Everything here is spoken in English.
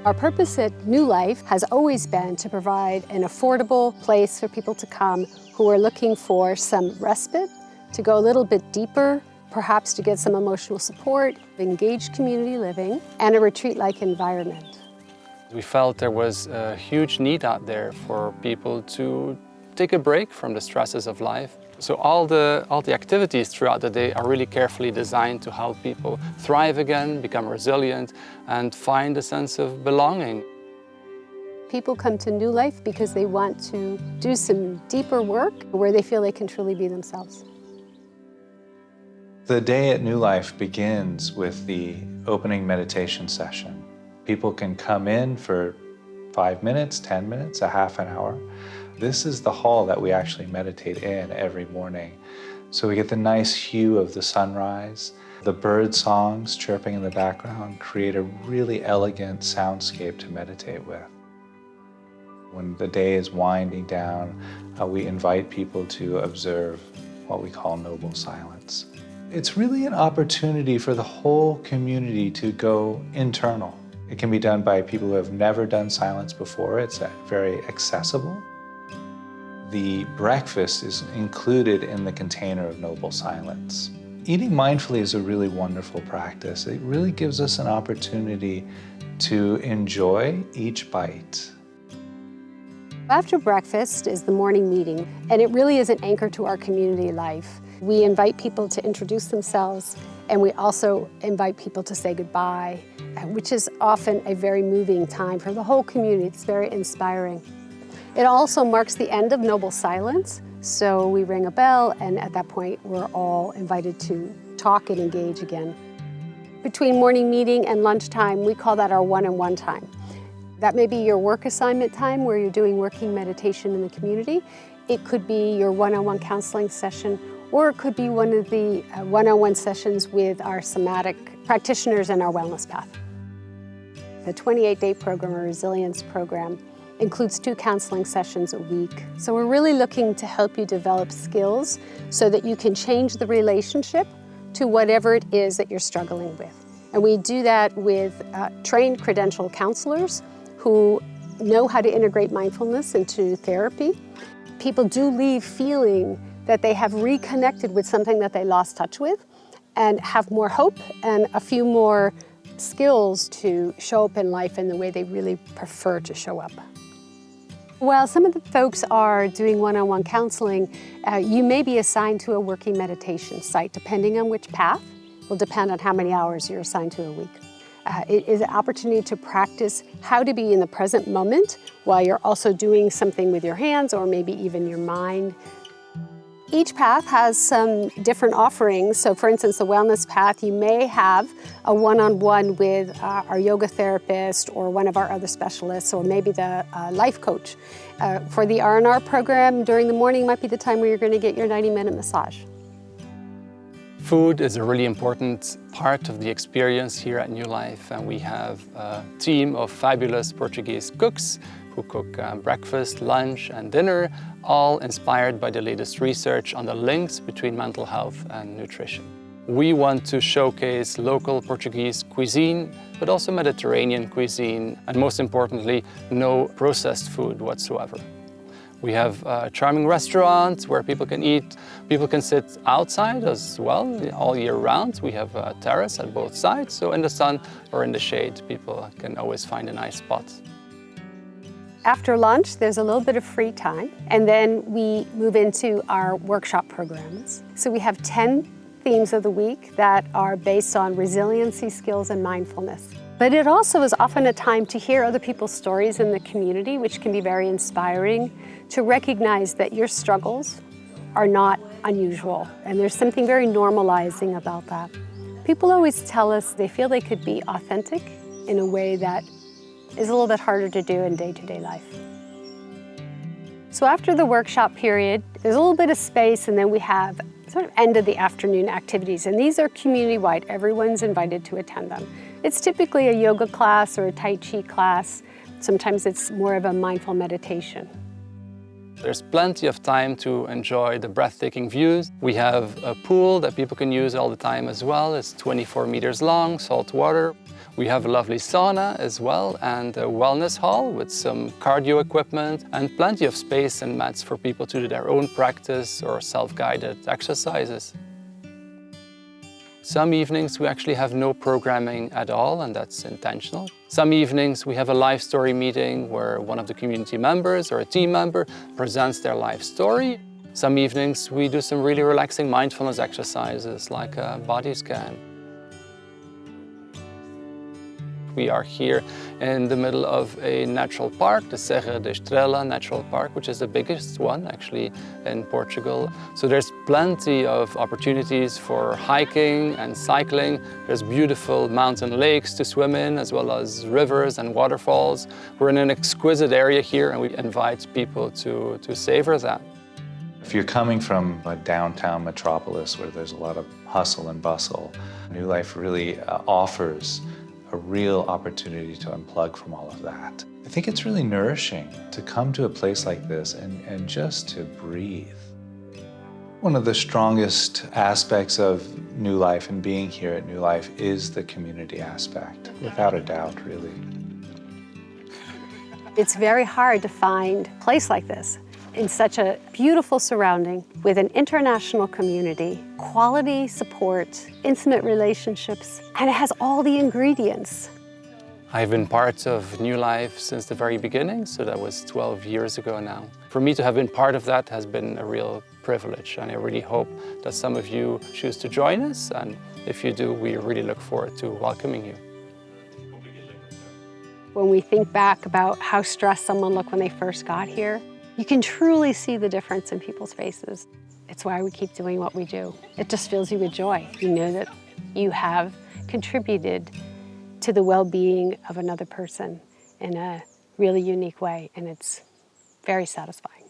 Our purpose at New Life has always been to provide an affordable place for people to come who are looking for some respite, to go a little bit deeper, perhaps to get some emotional support, engaged community living, and a retreat-like environment. We felt there was a huge need out there for people to take a break from the stresses of life. So all the activities throughout the day are really carefully designed to help people thrive again, become resilient, and find a sense of belonging. People come to New Life because they want to do some deeper work where they feel they can truly be themselves. The day at New Life begins with the opening meditation session. People can come in for 5 minutes, 10 minutes, a half an hour. This is the hall that we actually meditate in every morning. So we get the nice hue of the sunrise. The bird songs chirping in the background create a really elegant soundscape to meditate with. When the day is winding down, we invite people to observe what we call noble silence. It's really an opportunity for the whole community to go internal. It can be done by people who have never done silence before. It's very accessible. The breakfast is included in the container of noble silence. Eating mindfully is a really wonderful practice. It really gives us an opportunity to enjoy each bite. After breakfast is the morning meeting, and it really is an anchor to our community life. We invite people to introduce themselves, and we also invite people to say goodbye, which is often a very moving time for the whole community. It's very inspiring. It also marks the end of noble silence, so we ring a bell, and at that point we're all invited to talk and engage again. Between morning meeting and lunchtime, we call that our one-on-one time. That may be your work assignment time where you're doing working meditation in the community. It could be your one-on-one counseling session, or it could be one of the one-on-one sessions with our somatic practitioners in our wellness path. The 28-day program, or resilience program, includes 2 counseling sessions a week. So we're really looking to help you develop skills so that you can change the relationship to whatever it is that you're struggling with. And we do that with trained credentialed counselors who know how to integrate mindfulness into therapy. People do leave feeling that they have reconnected with something that they lost touch with and have more hope and a few more skills to show up in life in the way they really prefer to show up. While some of the folks are doing one-on-one counseling, you may be assigned to a working meditation site, depending on which path. Will depend on how many hours you're assigned to a week. It is an opportunity to practice how to be in the present moment while you're also doing something with your hands or maybe even your mind. Each path has some different offerings. So for instance, the wellness path, you may have a one-on-one with our yoga therapist or one of our other specialists, or maybe the life coach. For the R&R program, during the morning might be the time where you're going to get your 90-minute massage. Food is a really important part of the experience here at New Life, and we have a team of fabulous Portuguese cooks who cook breakfast, lunch and dinner, all inspired by the latest research on the links between mental health and nutrition. We want to showcase local Portuguese cuisine, but also Mediterranean cuisine, and most importantly, no processed food whatsoever. We have charming restaurants where people can eat. People can sit outside as well all year round. We have a terrace at both sides, so in the sun or in the shade, people can always find a nice spot. After lunch, there's a little bit of free time, and then we move into our workshop programs. So we have 10 themes of the week that are based on resiliency skills and mindfulness. But it also is often a time to hear other people's stories in the community, which can be very inspiring, to recognize that your struggles are not unusual, and there's something very normalizing about that. People always tell us they feel they could be authentic in a way that is a little bit harder to do in day-to-day life. So after the workshop period, there's a little bit of space, and then we have sort of end of the afternoon activities, and these are community-wide. Everyone's invited to attend them. It's typically a yoga class or a Tai Chi class. Sometimes it's more of a mindful meditation. There's plenty of time to enjoy the breathtaking views. We have a pool that people can use all the time as well. It's 24 meters long, salt water. We have a lovely sauna as well and a wellness hall with some cardio equipment and plenty of space and mats for people to do their own practice or self-guided exercises. Some evenings we actually have no programming at all, and that's intentional. Some evenings we have a life story meeting where one of the community members or a team member presents their life story. Some evenings we do some really relaxing mindfulness exercises like a body scan. We are here in the middle of a natural park, the Serra da Estrela Natural Park, which is the biggest one actually in Portugal. So there's plenty of opportunities for hiking and cycling. There's beautiful mountain lakes to swim in, as well as rivers and waterfalls. We're in an exquisite area here and we invite people to savor that. If you're coming from a downtown metropolis where there's a lot of hustle and bustle, New Life really offers a real opportunity to unplug from all of that. I think it's really nourishing to come to a place like this and just to breathe. One of the strongest aspects of New Life and being here at New Life is the community aspect, without a doubt, really. It's very hard to find a place like this in such a beautiful surrounding with an international community, quality support, intimate relationships, and it has all the ingredients. I've been part of New Life since the very beginning, so that was 12 years ago now. For me to have been part of that has been a real privilege, and I really hope that some of you choose to join us, and if you do, we really look forward to welcoming you. When we think back about how stressed someone looked when they first got here, you can truly see the difference in people's faces. It's why we keep doing what we do. It just fills you with joy. You know that you have contributed to the well-being of another person in a really unique way, and it's very satisfying.